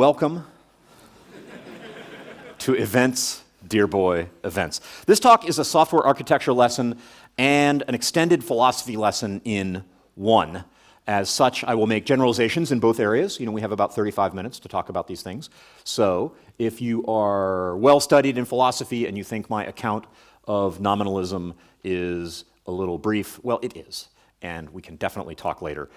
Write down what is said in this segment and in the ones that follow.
Welcome to Events, Dear Boy, Events. This talk is a software architecture lesson and an extended philosophy lesson in one. As such, I will make generalizations in both areas. We have about 35 minutes to talk about these things. So if you are well studied in philosophy and you think my account of nominalism is a little brief, well, it is. And we can definitely talk later.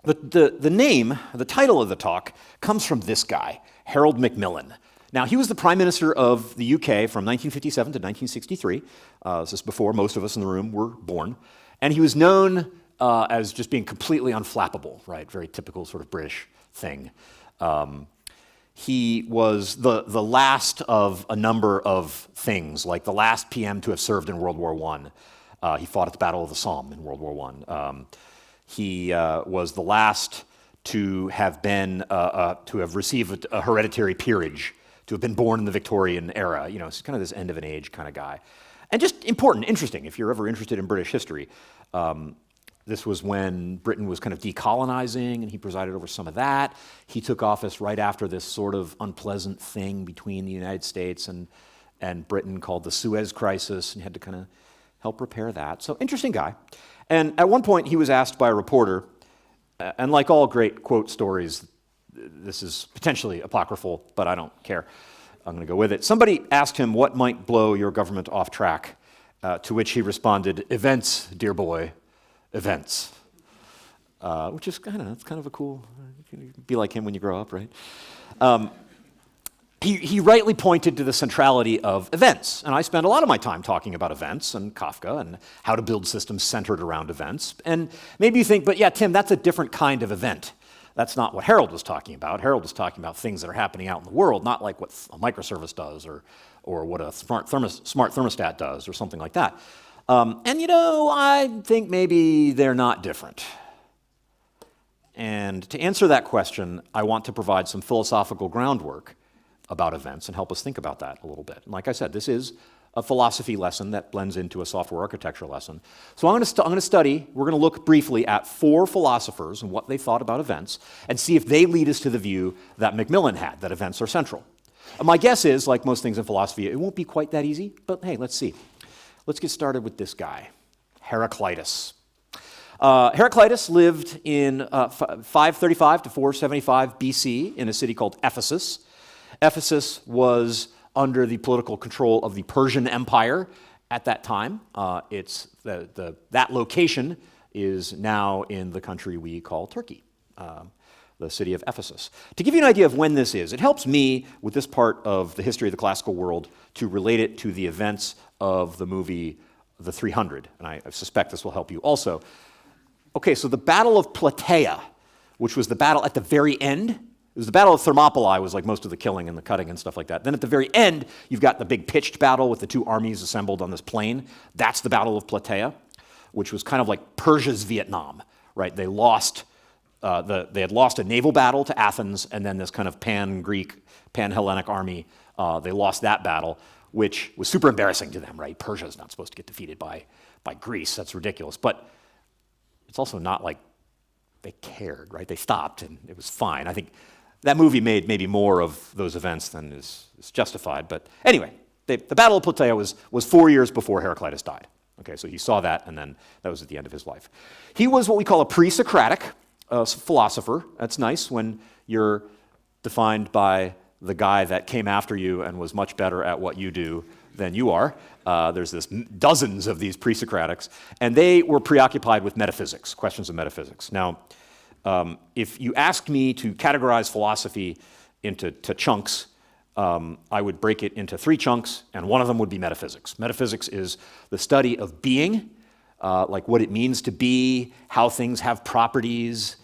The title of the talk comes from this guy, Harold McMillan. Now, he was the Prime Minister of the UK from 1957 to 1963. This is before most of us in the room were born. And he was known as just being completely unflappable, right? Very typical sort of British thing. He was the last of a number of things, like the last PM to have served in World War I. He fought at the Battle of the Somme in World War I. He was the last to have received a hereditary peerage, to have been born in the Victorian era. He's kind of this end of an age kind of guy. And just important, interesting, if you're ever interested in British history. This was when Britain was kind of decolonizing, and he presided over some of that. He took office right after this sort of unpleasant thing between the United States and Britain called the Suez Crisis, and he had to kind of help repair that. So interesting guy. And at one point, he was asked by a reporter, and like all great quote stories, this is potentially apocryphal, but I don't care. I'm going to go with it. Somebody asked him what might blow your government off track, to which he responded, "Events, dear boy, events." Which is kind of a cool, be like him when you grow up, right? He rightly pointed to the centrality of events, and I spend a lot of my time talking about events and Kafka and how to build systems centered around events. And maybe you think, but yeah, Tim, that's a different kind of event. That's not what Harold was talking about. Harold was talking about things that are happening out in the world, not like what a microservice does or what a smart thermostat does or something like that. I think maybe they're not different. And to answer that question, I want to provide some philosophical groundwork about events and help us think about that a little bit. And like I said, this is a philosophy lesson that blends into a software architecture lesson. So we're going to look briefly at 4 philosophers and what they thought about events and see if they lead us to the view that McMillan had, that events are central. My guess is, like most things in philosophy, it won't be quite that easy, but hey, let's see. Let's get started with this guy, Heraclitus. Heraclitus lived in 535 to 475 BC in a city called Ephesus. Ephesus was under the political control of the Persian Empire at that time. That location is now in the country we call Turkey, the city of Ephesus. To give you an idea of when this is, it helps me with this part of the history of the classical world to relate it to the events of the movie The 300, and I suspect this will help you also. Okay, so the Battle of Plataea, which was the battle at the very end. It was the Battle of Thermopylae, was like most of the killing and the cutting and stuff like that. Then at the very end, you've got the big pitched battle with the 2 armies assembled on this plain. That's the Battle of Plataea, which was kind of like Persia's Vietnam, right? They lost, they had lost a naval battle to Athens, and then this kind of pan-Greek, pan-Hellenic army, they lost that battle, which was super embarrassing to them, right? Persia's not supposed to get defeated by Greece. That's ridiculous. But it's also not like they cared, right? They stopped, and it was fine. I think that movie made maybe more of those events than is justified. But anyway, the Battle of Plataea was 4 years before Heraclitus died. Okay, so he saw that, and then that was at the end of his life. He was what we call a pre-Socratic philosopher. That's nice when you're defined by the guy that came after you and was much better at what you do than you are. There's dozens of these pre-Socratics, and they were preoccupied with metaphysics, questions of metaphysics. Now, if you asked me to categorize philosophy into chunks, I would break it into 3 chunks, and one of them would be metaphysics. Metaphysics is the study of being, like what it means to be, how things have properties,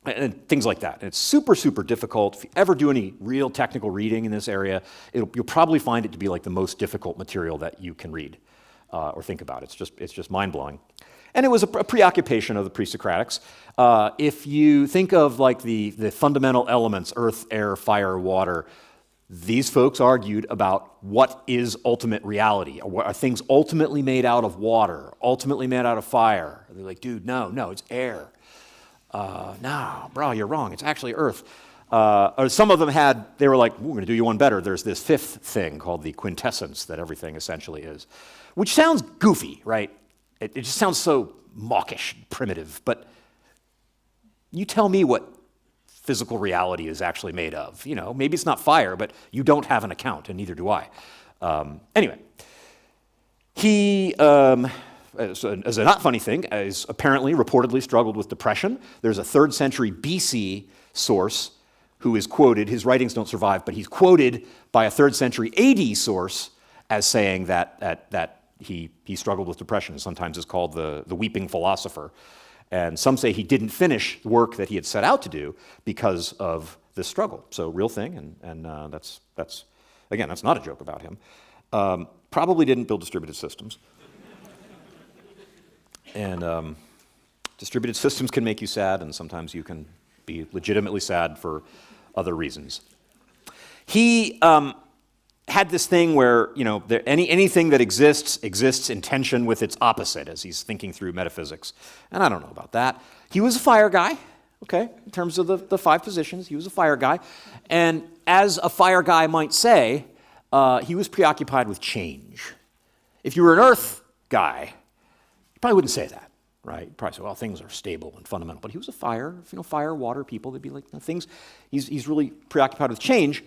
and things like that. And it's super, super difficult. If you ever do any real technical reading in this area, you'll probably find it to be like the most difficult material that you can read or think about. It's just mind-blowing. And it was a preoccupation of the pre-Socratics. If you think of like the fundamental elements, earth, air, fire, water, these folks argued about what is ultimate reality. Are things ultimately made out of water, ultimately made out of fire? They're like, dude, no, it's air. No, bro, you're wrong. It's actually Earth. Or some of them they were like, we're going to do you one better. There's this fifth thing called the quintessence that everything essentially is, which sounds goofy, right? It just sounds so mawkish, primitive. But you tell me what physical reality is actually made of. You know, maybe it's not fire, but you don't have an account, and neither do I. Anyway, he, as a not funny thing, is apparently reportedly struggled with depression. There's a 3rd century BC source who is quoted, his writings don't survive, but he's quoted by a 3rd century AD source as saying that he struggled with depression. Sometimes it's called the weeping philosopher. And some say he didn't finish the work that he had set out to do because of this struggle. So real thing, and that's again, that's not a joke about him. Probably didn't build distributed systems. And distributed systems can make you sad, and sometimes you can be legitimately sad for other reasons. He had this thing where, you know, anything that exists in tension with its opposite as he's thinking through metaphysics. And I don't know about that. He was a fire guy, okay, in terms of the 5 positions. He was a fire guy. And as a fire guy might say, he was preoccupied with change. If you were an earth guy, you probably wouldn't say that, right? You'd probably say, well, things are stable and fundamental. But he was a fire, water people. They'd be like, things, he's really preoccupied with change.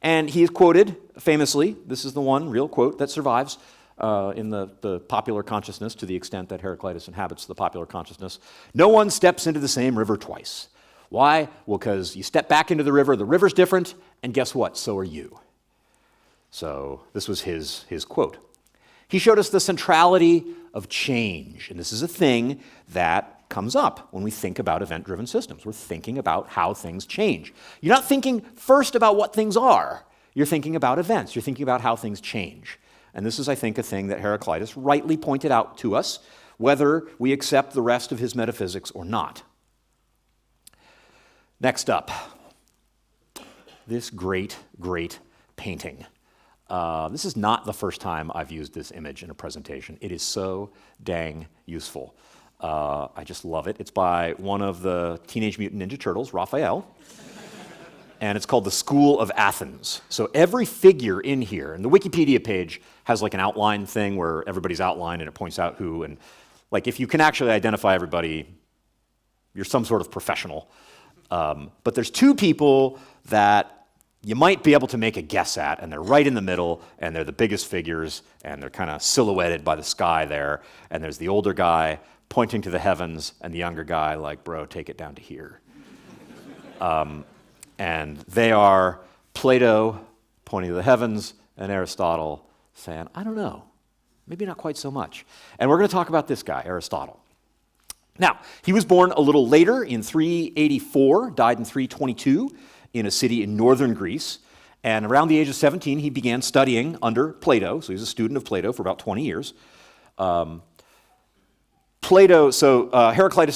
And he is quoted famously, this is the one real quote that survives in the popular consciousness to the extent that Heraclitus inhabits the popular consciousness. No one steps into the same river twice. Why? Well, because you step back into the river's different, and guess what? So are you. So this was his quote. He showed us the centrality of change, and this is a thing that comes up when we think about event-driven systems. We're thinking about how things change. You're not thinking first about what things are. You're thinking about events. You're thinking about how things change. And this is, I think, a thing that Heraclitus rightly pointed out to us, whether we accept the rest of his metaphysics or not. Next up, this great, great painting. This is not the first time I've used this image in a presentation. It is so dang useful. I just love it. It's by one of the Teenage Mutant Ninja Turtles, Raphael, and it's called The School of Athens. So every figure in here, and the Wikipedia page has like an outline thing where everybody's outlined and it points out who, and like if you can actually identify everybody, you're some sort of professional. But there's 2 people that you might be able to make a guess at, and they're right in the middle, and they're the biggest figures, and they're kind of silhouetted by the sky there, and there's the older guy pointing to the heavens, and the younger guy like, bro, take it down to here. And they are Plato pointing to the heavens, and Aristotle saying, I don't know, maybe not quite so much. And we're going to talk about this guy, Aristotle. Now, he was born a little later in 384, died in 322 in a city in northern Greece. And around the age of 17, he began studying under Plato. So he was a student of Plato for about 20 years. Heraclitus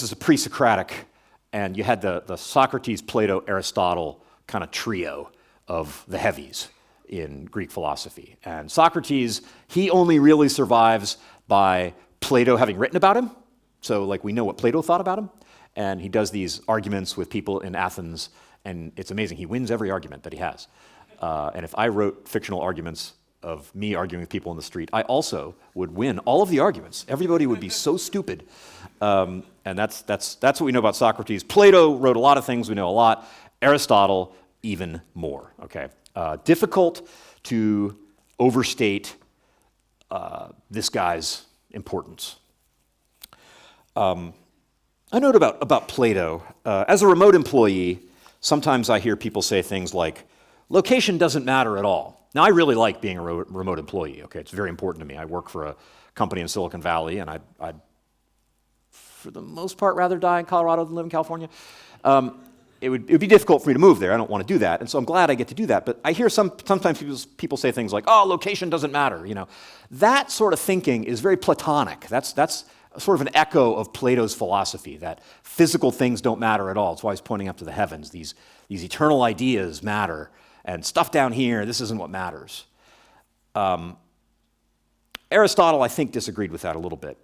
is a pre-Socratic, and you had the Socrates, Plato, Aristotle kind of trio of the heavies in Greek philosophy. And Socrates, he only really survives by Plato having written about him. So like we know what Plato thought about him. And he does these arguments with people in Athens, and it's amazing. He wins every argument that he has. And if I wrote fictional arguments of me arguing with people in the street, I also would win all of the arguments. Everybody would be so stupid. And that's what we know about Socrates. Plato wrote a lot of things we know a lot. Aristotle, even more. Okay, difficult to overstate this guy's importance. A note about Plato. As a remote employee, sometimes I hear people say things like, location doesn't matter at all. Now, I really like being a remote employee, okay? It's very important to me. I work for a company in Silicon Valley, and I'd for the most part, rather die in Colorado than live in California. It would be difficult for me to move there. I don't want to do that, and so I'm glad I get to do that. But I hear sometimes people say things like, oh, location doesn't matter, you know. That sort of thinking is very Platonic. That's sort of an echo of Plato's philosophy, that physical things don't matter at all. That's why he's pointing up to the heavens. These eternal ideas matter, and stuff down here, this isn't what matters. Aristotle, I think, disagreed with that a little bit.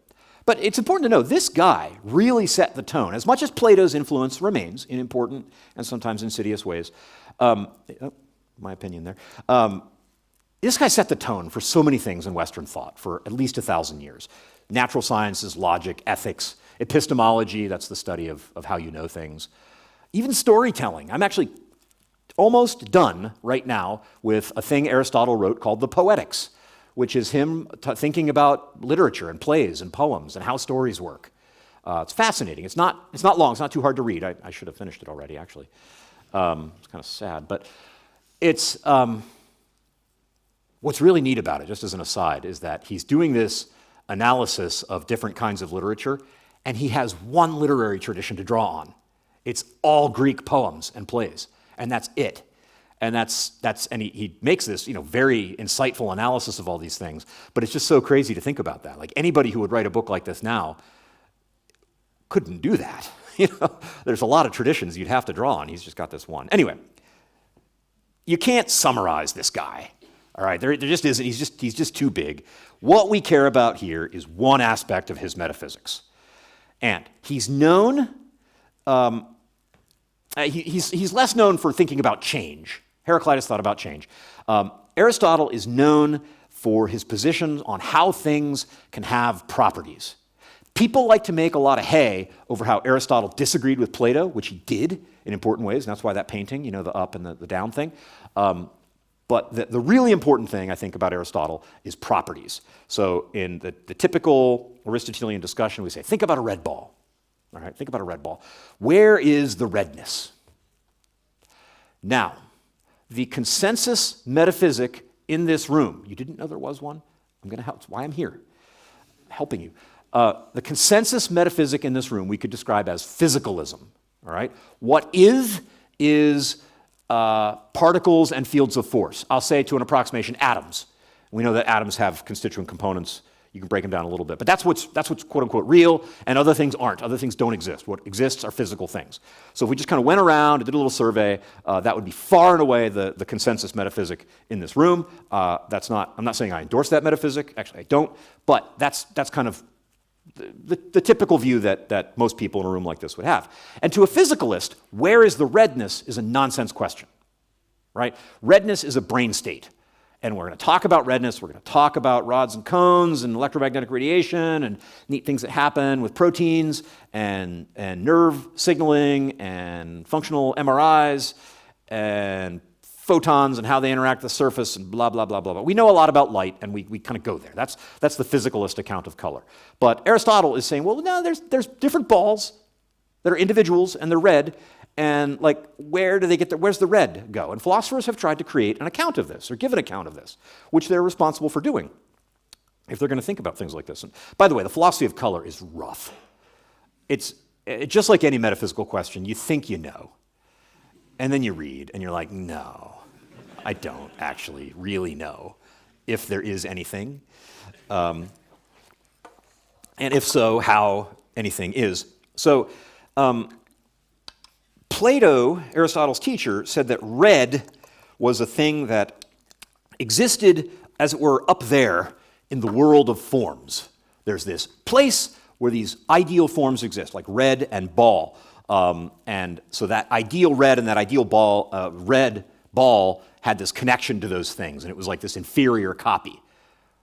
But it's important to know, this guy really set the tone. As much as Plato's influence remains in important and sometimes insidious ways, my opinion there, this guy set the tone for so many things in Western thought for at least 1,000 years. Natural sciences, logic, ethics, epistemology, that's the study of how you know things. Even storytelling. I'm actually almost done right now with a thing Aristotle wrote called the Poetics, which is him thinking about literature and plays and poems and how stories work. It's fascinating. It's not long. It's not too hard to read. I should have finished it already, actually. It's kind of sad. But it's what's really neat about it, just as an aside, is that he's doing this analysis of different kinds of literature, and he has one literary tradition to draw on. It's all Greek poems and plays, and that's it. And he makes this, very insightful analysis of all these things. But it's just so crazy to think about that. Like, anybody who would write a book like this now couldn't do that. There's a lot of traditions you'd have to draw on. He's just got this one. Anyway, you can't summarize this guy. All right, there just isn't. He's just too big. What we care about here is one aspect of his metaphysics, and he's known. He's less known for thinking about change. Heraclitus thought about change. Aristotle is known for his positions on how things can have properties. People like to make a lot of hay over how Aristotle disagreed with Plato, which he did in important ways, and that's why that painting, the up and the down thing. But the really important thing, I think, about Aristotle is properties. So in the typical Aristotelian discussion, we say, think about a red ball. All right, think about a red ball. Where is the redness? Now, the consensus metaphysic in this room, you didn't know there was one? I'm going to help. That's why I'm here, I'm helping you. The consensus metaphysic in this room we could describe as physicalism. All right, what is particles and fields of force. I'll say to an approximation, atoms. We know that atoms have constituent components. You can break them down a little bit, but that's what's quote unquote real, and other things aren't. Other things don't exist. What exists are physical things. So if we just kind of went around and did a little survey, that would be far and away the consensus metaphysic in this room. I'm not saying I endorse that metaphysic. Actually, I don't. But that's kind of the typical view that most people in a room like this would have. And to a physicalist, where is the redness is a nonsense question, right? Redness is a brain state. And we're going to talk about redness. We're going to talk about rods and cones and electromagnetic radiation and neat things that happen with proteins and nerve signaling and functional MRIs and photons and how they interact with the surface and blah, blah, blah, blah, blah. We know a lot about light, and we kind of go there. That's the physicalist account of color. But Aristotle is saying, well, no, there's different balls that are individuals, and they're red, and like, where do they get where's the red go? And philosophers have tried to create an account of this, or give an account of this, which they're responsible for doing, if they're going to think about things like this. And by the way, the philosophy of color is rough. It's just like any metaphysical question, you think you know, and then you read, and you're like, no, I don't actually really know if there is anything. And if so, how anything is. So Plato, Aristotle's teacher, said that red was a thing that existed, as it were, up there in the world of forms. There's this place where these ideal forms exist, like red and ball. And so that ideal red and that ideal ball, red ball had this connection to those things, and it was like this inferior copy.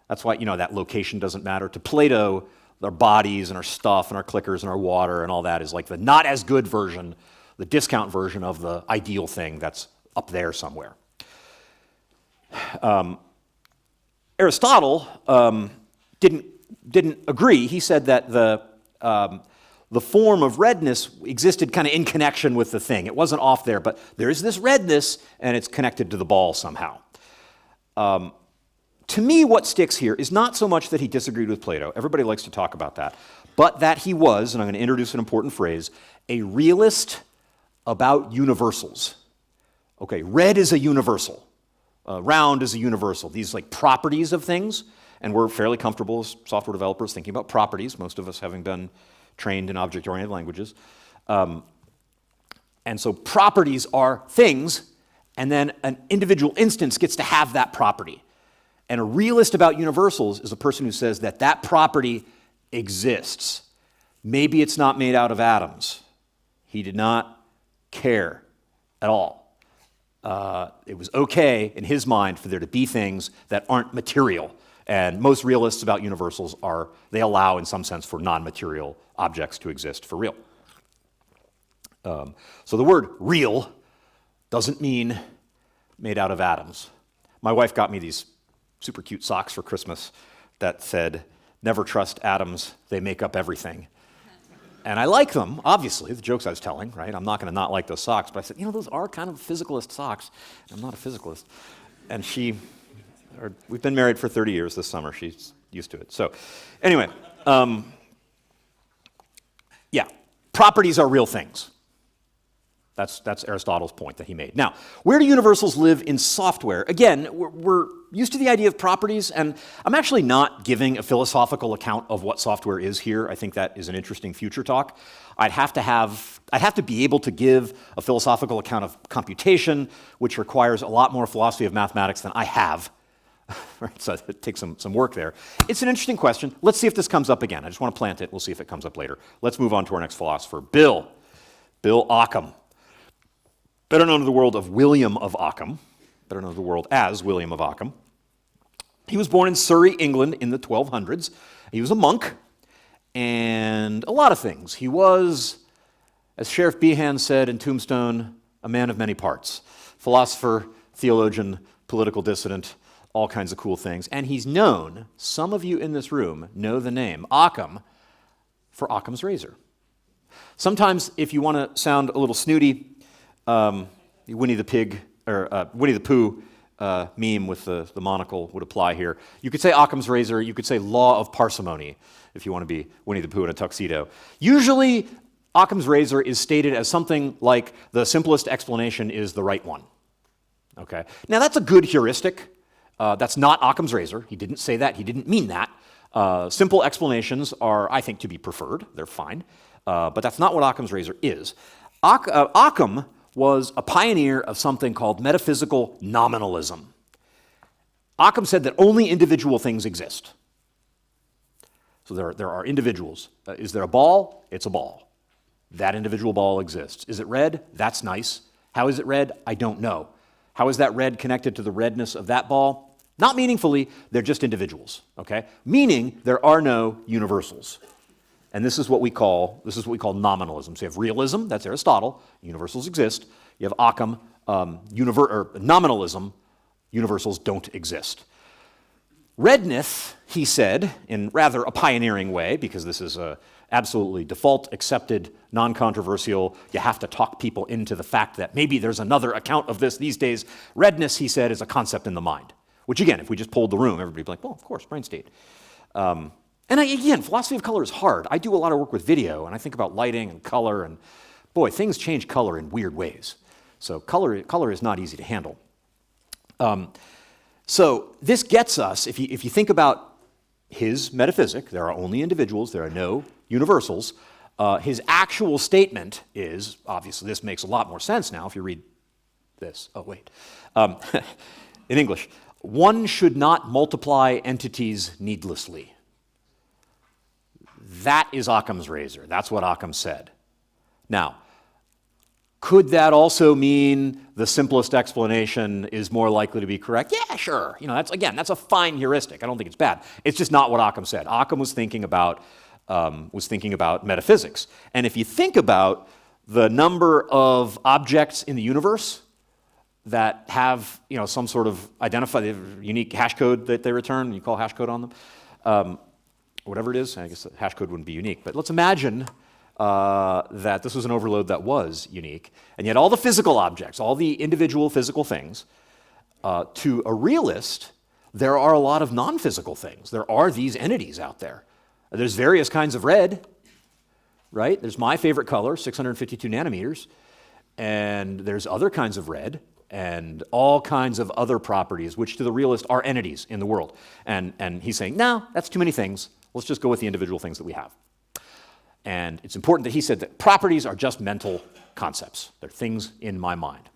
That's why, that location doesn't matter. To Plato, our bodies and our stuff and our clickers and our water and all that is like the not as good version, the discount version of the ideal thing that's up there somewhere. Aristotle didn't agree. He said that the form of redness existed kind of in connection with the thing. It wasn't off there, but there is this redness, and it's connected to the ball somehow. To me, what sticks here is not so much that he disagreed with Plato. Everybody likes to talk about that. But that he was, and I'm going to introduce an important phrase, a realist about universals. Okay, red is a universal. Round is a universal. These like properties of things, and we're fairly comfortable as software developers thinking about properties, most of us having been trained in object-oriented languages. And so properties are things, and then an individual instance gets to have that property. And a realist about universals is a person who says that that property exists. Maybe it's not made out of atoms. He did not care at all. It was okay in his mind for there to be things that aren't material. And most realists about universals they allow in some sense for non-material objects to exist for real. So the word real doesn't mean made out of atoms. My wife got me these super cute socks for Christmas that said, "Never trust atoms, they make up everything." And I like them, obviously, the jokes I was telling, right? I'm not going to not like those socks, but I said, those are kind of physicalist socks. I'm not a physicalist. And we've been married for 30 years this summer. She's used to it. So anyway, yeah, properties are real things. That's Aristotle's point that he made. Now, where do universals live in software? Again, we're used to the idea of properties, and I'm actually not giving a philosophical account of what software is here. I think that is an interesting future talk. I'd have to be able to give a philosophical account of computation, which requires a lot more philosophy of mathematics than I have. Right, so it takes some work there. It's an interesting question. Let's see if this comes up again. I just want to plant it. We'll see if it comes up later. Let's move on to our next philosopher, Bill Occam. Better known to the world of William of Occam, better known to the world as William of Occam. He was born in Surrey, England in the 1200s. He was a monk and a lot of things. He was, as Sheriff Behan said in Tombstone, a man of many parts. Philosopher, theologian, political dissident, all kinds of cool things. And he's known, some of you in this room know the name, Occam, for Occam's razor. Sometimes, if you want to sound a little snooty, Winnie the Pooh meme with the monocle would apply here. You could say Occam's razor, you could say law of parsimony, if you want to be Winnie the Pooh in a tuxedo. Usually, Occam's razor is stated as something like the simplest explanation is the right one. Okay? Now, that's a good heuristic. That's not Occam's razor. He didn't say that. He didn't mean that. Simple explanations are, I think, to be preferred. They're fine. But that's not what Occam's razor is. Occam was a pioneer of something called metaphysical nominalism. Occam said that only individual things exist. So there are individuals. Is there a ball? It's a ball. That individual ball exists. Is it red? That's nice. How is it red? I don't know. How is that red connected to the redness of that ball? Not meaningfully, they're just individuals, okay? Meaning there are no universals. And this is what we call nominalism. So you have realism, that's Aristotle, universals exist. You have Occam, nominalism, universals don't exist. Redness, he said, in rather a pioneering way, because this is a absolutely default, accepted, non-controversial, you have to talk people into the fact that maybe there's another account of this these days. Redness, he said, is a concept in the mind. Which again, if we just polled the room, everybody would be like, well, of course, brain state. And again, philosophy of color is hard. I do a lot of work with video, and I think about lighting and color, and boy, things change color in weird ways. So color is not easy to handle. So this gets us, if you think about his metaphysic, there are only individuals, there are no universals. His actual statement is, obviously this makes a lot more sense now if you read this. Oh, wait. In English, one should not multiply entities needlessly. That is Occam's razor. That's what Occam said. Now, could that also mean the simplest explanation is more likely to be correct? Yeah, sure. That's a fine heuristic. I don't think it's bad. It's just not what Occam said. Occam was thinking about metaphysics. And if you think about the number of objects in the universe that have some sort of identified unique hash code that they return, you call hash code on them, whatever it is, I guess the hash code wouldn't be unique, but let's imagine that this was an overload that was unique, and yet all the physical objects, all the individual physical things, to a realist, there are a lot of non-physical things. There are these entities out there. There's various kinds of red, right? There's my favorite color, 652 nanometers, and there's other kinds of red, and all kinds of other properties, which to the realist are entities in the world. And he's saying, no, that's too many things. Let's just go with the individual things that we have. And it's important that he said that properties are just mental concepts. They're things in my mind.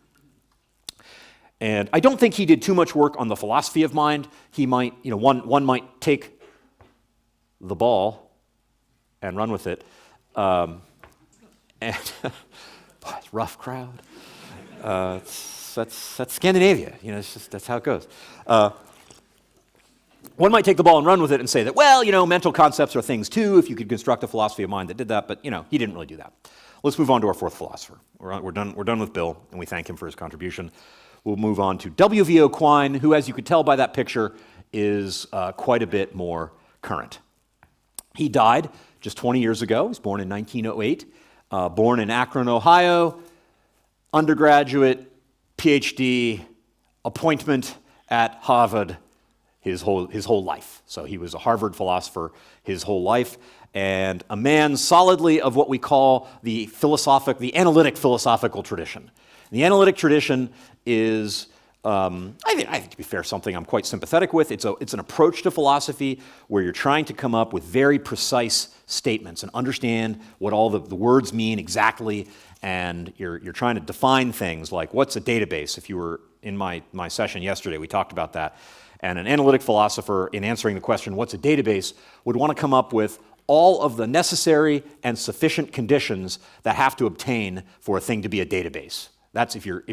And I don't think he did too much work on the philosophy of mind. He might, one might take the ball and run with it. And boy, it's a rough crowd. That's Scandinavia. It's just, that's how it goes. One might take the ball and run with it and say that, well, mental concepts are things too, if you could construct a philosophy of mind that did that, but, he didn't really do that. Let's move on to our fourth philosopher. We're done with Bill, and we thank him for his contribution. We'll move on to W.V.O. Quine, who, as you could tell by that picture, is quite a bit more current. He died just 20 years ago. He was born in 1908, born in Akron, Ohio, undergraduate, PhD, appointment at Harvard his whole life. So he was a Harvard philosopher his whole life, and a man solidly of what we call the analytic philosophical tradition. The analytic tradition is, I think to be fair, something I'm quite sympathetic with. It's an approach to philosophy where you're trying to come up with very precise statements and understand what all the words mean exactly, and you're trying to define things like what's a database. If you were in my session yesterday, we talked about that. And an analytic philosopher, in answering the question, what's a database, would want to come up with all of the necessary and sufficient conditions that have to obtain for a thing to be a database. That's if you're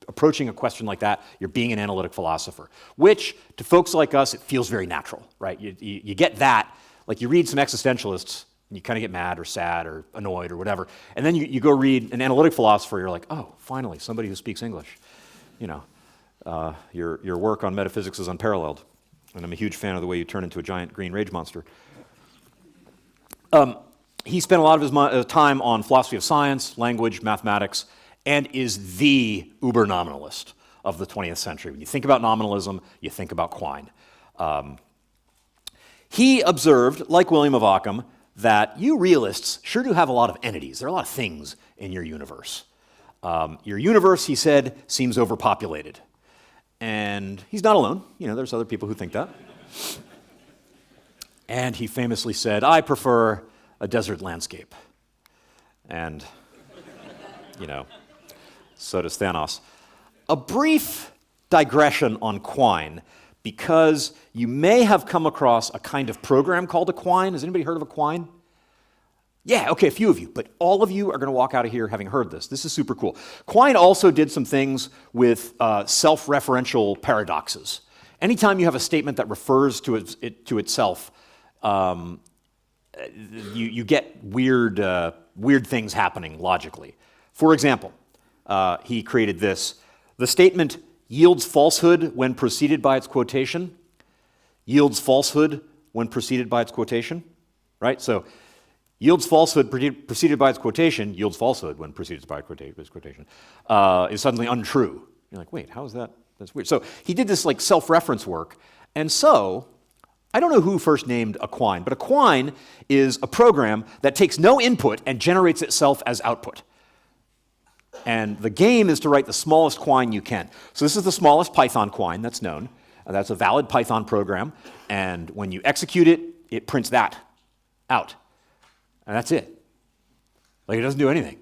approaching a question like that, you're being an analytic philosopher, which to folks like us, it feels very natural, right? You get that, like you read some existentialists, and you kind of get mad or sad or annoyed or whatever, and then you go read an analytic philosopher, you're like, oh, finally, somebody who speaks English. Your work on metaphysics is unparalleled, and I'm a huge fan of the way you turn into a giant green rage monster. He spent a lot of his time on philosophy of science, language, mathematics, and is the uber nominalist of the 20th century. When you think about nominalism, you think about Quine. He observed, like William of Occam, that you realists sure do have a lot of entities. There are a lot of things in your universe. Your universe, he said, seems overpopulated. And he's not alone. There's other people who think that. And he famously said, I prefer a desert landscape. And, so does Thanos. A brief digression on Quine, because you may have come across a kind of program called a Quine. Has anybody heard of a Quine? Yeah, okay, a few of you, but all of you are going to walk out of here having heard this. This is super cool. Quine also did some things with self-referential paradoxes. Anytime you have a statement that refers to itself, you get weird things happening logically. For example, he created this. The statement yields falsehood when preceded by its quotation, yields falsehood when preceded by its quotation, right? So yields falsehood preceded by its quotation, yields falsehood when preceded by its quotation, is suddenly untrue. You're like, wait, how is that? That's weird. So he did this like self-reference work, and so I don't know who first named a Quine, but a Quine is a program that takes no input and generates itself as output. And the game is to write the smallest Quine you can. So this is the smallest Python Quine that's known. That's a valid Python program, and when you execute it, it prints that out. And that's it. Like, it doesn't do anything.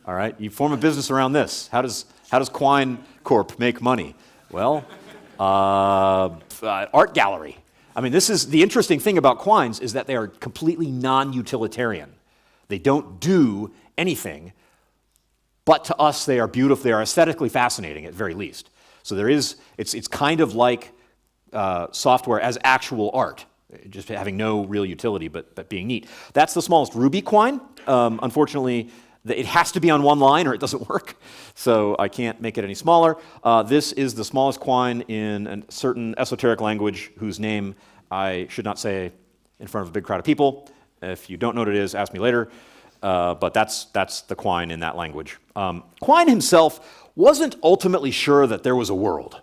All right? You form a business around this. How does Quine Corp make money? Well, art gallery. I mean, this is the interesting thing about Quines is that they are completely non-utilitarian. They don't do anything, but to us they are beautiful. They are aesthetically fascinating at very least. So it's kind of like software as actual art. Just having no real utility, but being neat. That's the smallest Ruby Quine. Unfortunately, it has to be on one line or it doesn't work, so I can't make it any smaller. This is the smallest Quine in a certain esoteric language whose name I should not say in front of a big crowd of people. If you don't know what it is, ask me later. But that's the Quine in that language. Quine himself wasn't ultimately sure that there was a world.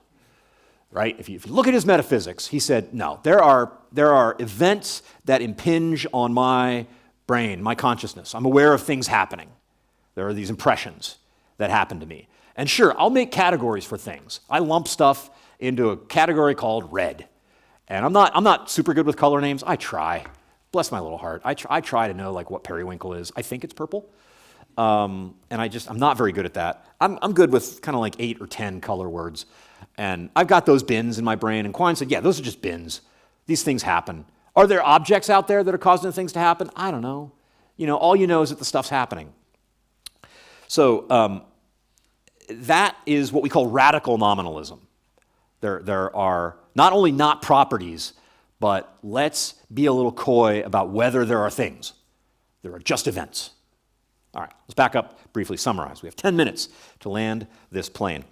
Right? If you look at his metaphysics, he said, no, there are events that impinge on my brain, my consciousness. I'm aware of things happening. There are these impressions that happen to me. And sure, I'll make categories for things. I lump stuff into a category called red. And I'm not super good with color names. I try. Bless my little heart. I try to know like what periwinkle is. I think it's purple. And I'm not very good at that. I'm good with kind of like 8 or 10 color words. And I've got those bins in my brain, and Quine said, yeah, those are just bins. These things happen. Are there objects out there that are causing things to happen? I don't know. All you know is that the stuff's happening. So that is what we call radical nominalism. There are not only not properties, but let's be a little coy about whether there are things. There are just events. All right, let's back up, briefly summarize. We have 10 minutes to land this plane.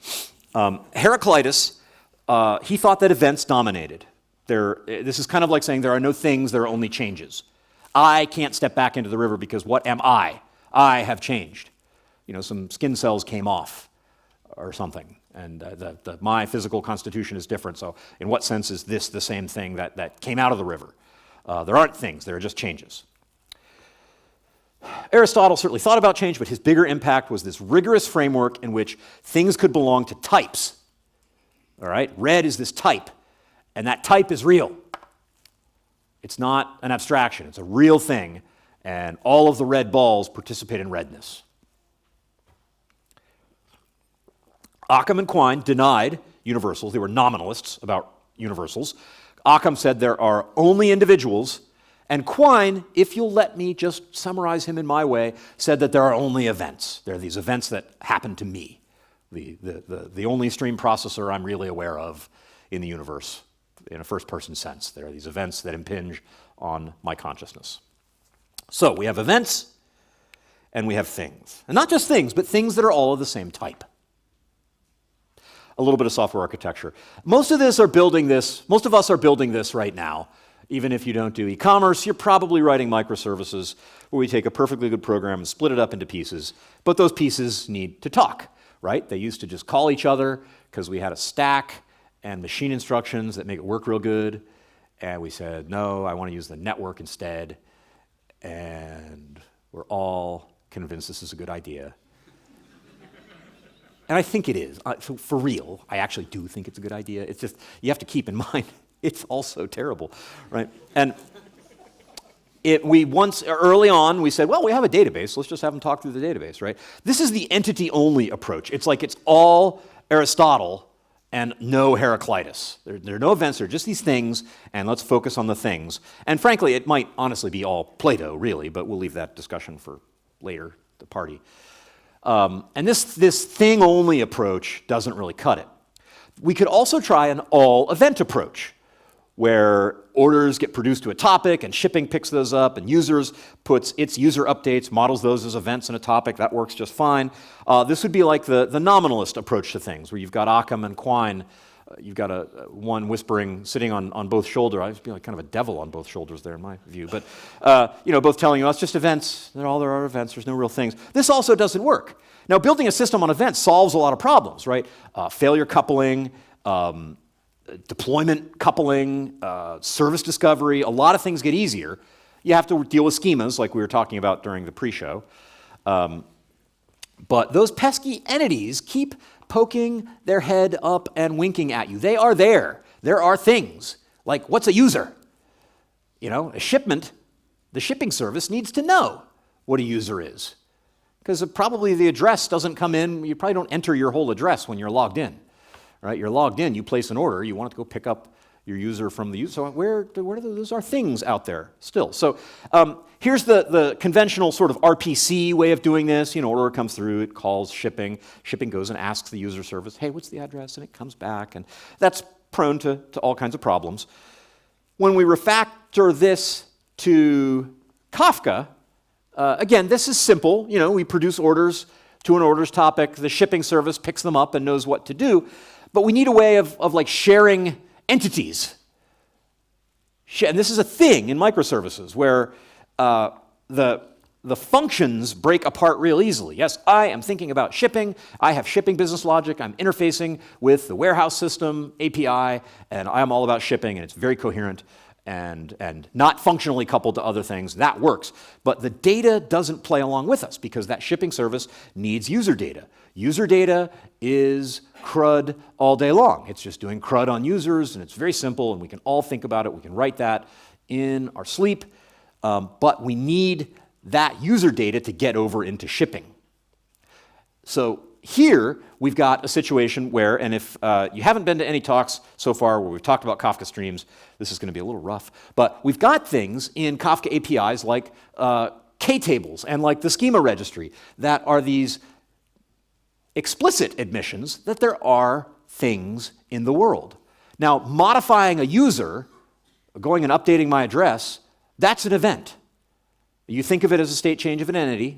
Heraclitus, he thought that events dominated. This is kind of like saying there are no things, there are only changes. I can't step back into the river because what am I? I have changed. Some skin cells came off or something, and my physical constitution is different, so in what sense is this the same thing that came out of the river? There aren't things, there are just changes. Aristotle certainly thought about change, but his bigger impact was this rigorous framework in which things could belong to types. All right? Red is this type, and that type is real. It's not an abstraction. It's a real thing, and all of the red balls participate in redness. Occam and Quine denied universals. They were nominalists about universals. Occam said there are only individuals, and Quine, if you'll let me just summarize him in my way, said that there are only events. There are these events that happen to me, the only stream processor I'm really aware of in the universe in a first-person sense. There are these events that impinge on my consciousness. So we have events and we have things. And not just things, but things that are all of the same type. A little bit of software architecture. Most of us are building this right now. Even if you don't do e-commerce, you're probably writing microservices where we take a perfectly good program and split it up into pieces, but those pieces need to talk, right? They used to just call each other because we had a stack and machine instructions that make it work real good, and we said, no, I want to use the network instead, and we're all convinced this is a good idea. And I think it is. So for real, I actually do think it's a good idea. It's just, you have to keep in mind, it's also terrible, right? And early on, we said, well, we have a database. Let's just have them talk through the database, right? This is the entity-only approach. It's like it's all Aristotle and no Heraclitus. There are no events. There are just these things, and let's focus on the things. And frankly, it might honestly be all Plato, really, but we'll leave that discussion for later, the party. And this thing-only approach doesn't really cut it. We could also try an all-event approach, where orders get produced to a topic and shipping picks those up and users puts its user updates, models those as events in a topic. That works just fine. This would be like the nominalist approach to things, where you've got Occam and Quine. You've got one whispering, sitting on both shoulders. I would be like kind of a devil on both shoulders there in my view. But both telling you, oh, it's just events. There are events. There's no real things. This also doesn't work. Now, building a system on events solves a lot of problems, right? Failure coupling, deployment coupling, service discovery, a lot of things get easier. You have to deal with schemas like we were talking about during the pre-show. But those pesky entities keep poking their head up and winking at you. They are there. There are things. Like, what's a user? A shipment, the shipping service needs to know what a user is. Because probably the address doesn't come in. You probably don't enter your whole address when you're logged in. Right? You're logged in, you place an order, you want it to go pick up your user from the user. So where do those are things out there still. So here's the conventional sort of RPC way of doing this. Order comes through, it calls shipping. Shipping goes and asks the user service, hey, what's the address? And it comes back. And that's prone to all kinds of problems. When we refactor this to Kafka, again, this is simple. We produce orders to an orders topic. The shipping service picks them up and knows what to do. But we need a way of like sharing entities. And this is a thing in microservices where the functions break apart real easily. Yes, I am thinking about shipping. I have shipping business logic. I'm interfacing with the warehouse system API, and I am all about shipping, and it's very coherent and not functionally coupled to other things. That works. But the data doesn't play along with us because that shipping service needs user data. User data is CRUD all day long. It's just doing CRUD on users, and it's very simple, and we can all think about it. We can write that in our sleep, but we need that user data to get over into shipping. So here, we've got a situation where, and if you haven't been to any talks so far where we've talked about Kafka streams, this is going to be a little rough, but we've got things in Kafka APIs like K-tables and like the schema registry that are these explicit admissions that there are things in the world. Now, modifying a user, going and updating my address, that's an event. You think of it as a state change of an entity,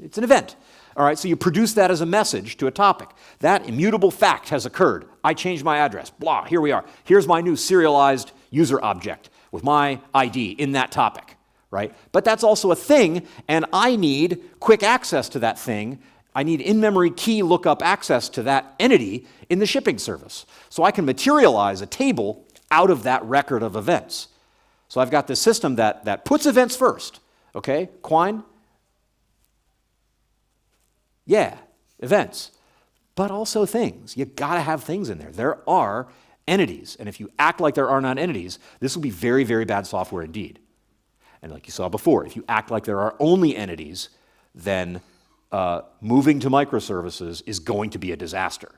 it's an event. All right, so you produce that as a message to a topic. That immutable fact has occurred. I changed my address, blah, here we are. Here's my new serialized user object with my ID in that topic, right? But that's also a thing, and I need quick access to that thing. I need in-memory key lookup access to that entity in the shipping service. So I can materialize a table out of that record of events. So I've got this system that puts events first, okay? Quine? Yeah, events, but also things. You gotta have things in there. There are entities, and if you act like there are not entities, this will be very, very bad software indeed. And like you saw before, if you act like there are only entities, then moving to microservices is going to be a disaster.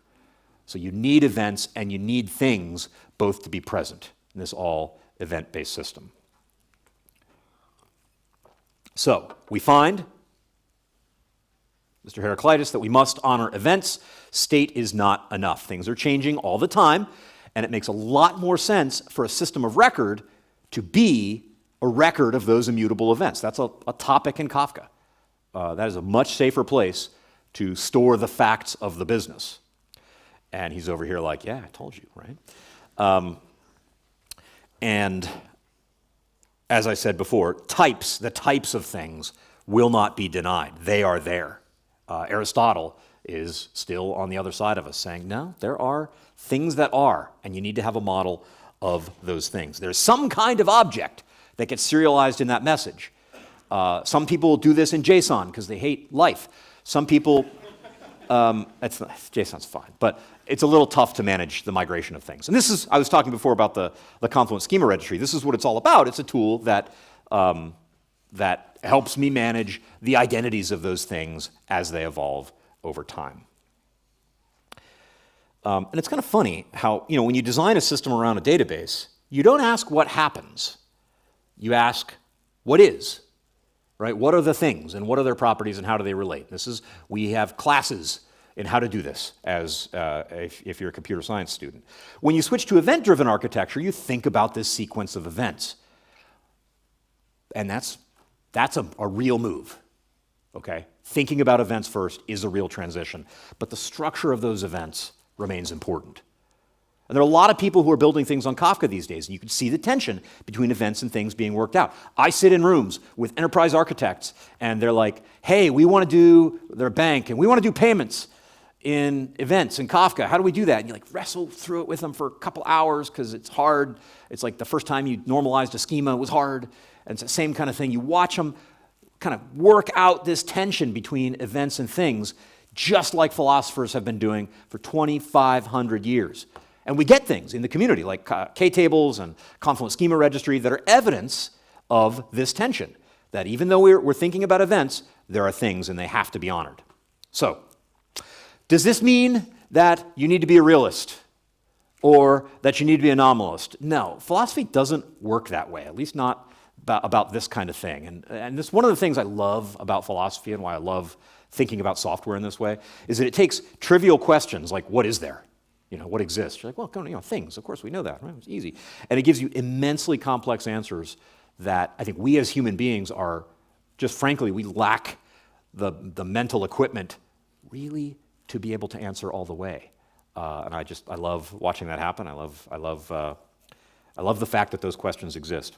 So you need events and you need things both to be present in this all event-based system. So we find, Mr. Heraclitus, that we must honor events. State is not enough. Things are changing all the time, and it makes a lot more sense for a system of record to be a record of those immutable events. That's a topic in Kafka. That is a much safer place to store the facts of the business. And he's over here like, yeah, I told you, right? And as I said before, the types of things will not be denied. They are there. Aristotle is still on the other side of us saying, no, there are things that are, and you need to have a model of those things. There's some kind of object that gets serialized in that message. Some people do this in JSON because they hate life. Some people, JSON's fine, but it's a little tough to manage the migration of things. And this is, I was talking before about the Confluent Schema Registry. This is what it's all about. It's a tool that helps me manage the identities of those things as they evolve over time. And it's kind of funny how, when you design a system around a database, you don't ask what happens. You ask what is, right? What are the things and what are their properties and how do they relate? We have classes in how to do this as if you're a computer science student. When you switch to event-driven architecture, you think about this sequence of events. And that's a real move, okay? Thinking about events first is a real transition, but the structure of those events remains important. And there are a lot of people who are building things on Kafka these days, and you can see the tension between events and things being worked out. I sit in rooms with enterprise architects, and they're like, hey, they're a bank, and we want to do payments in events in Kafka. How do we do that? And you wrestle through it with them for a couple hours because it's hard. It's like the first time you normalized a schema was hard. And it's the same kind of thing. You watch them kind of work out this tension between events and things, just like philosophers have been doing for 2,500 years. And we get things in the community, like K-tables and Confluent Schema Registry, that are evidence of this tension, that even though we're thinking about events, there are things and they have to be honored. So, does this mean that you need to be a realist or that you need to be a nominalist? No, philosophy doesn't work that way, at least not about this kind of thing. And this one of the things I love about philosophy and why I love thinking about software in this way is that it takes trivial questions like, what is there? What exists? You're like, well, things. Of course, we know that. Right? It's easy. And it gives you immensely complex answers that I think we as human beings are just, frankly, we lack the mental equipment really to be able to answer all the way. And I love watching that happen. I love the fact that those questions exist.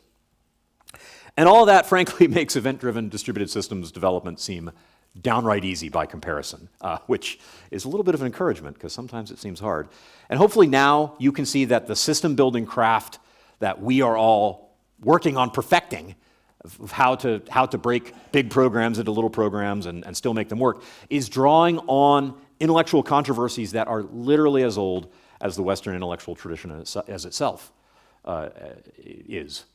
And all that, frankly, makes event-driven distributed systems development seem downright easy by comparison, which is a little bit of an encouragement because sometimes it seems hard. And hopefully now you can see that the system-building craft that we are all working on perfecting, of how to break big programs into little programs and still make them work, is drawing on intellectual controversies that are literally as old as the Western intellectual tradition as itself is.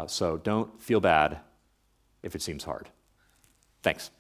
So don't feel bad if it seems hard. Thanks.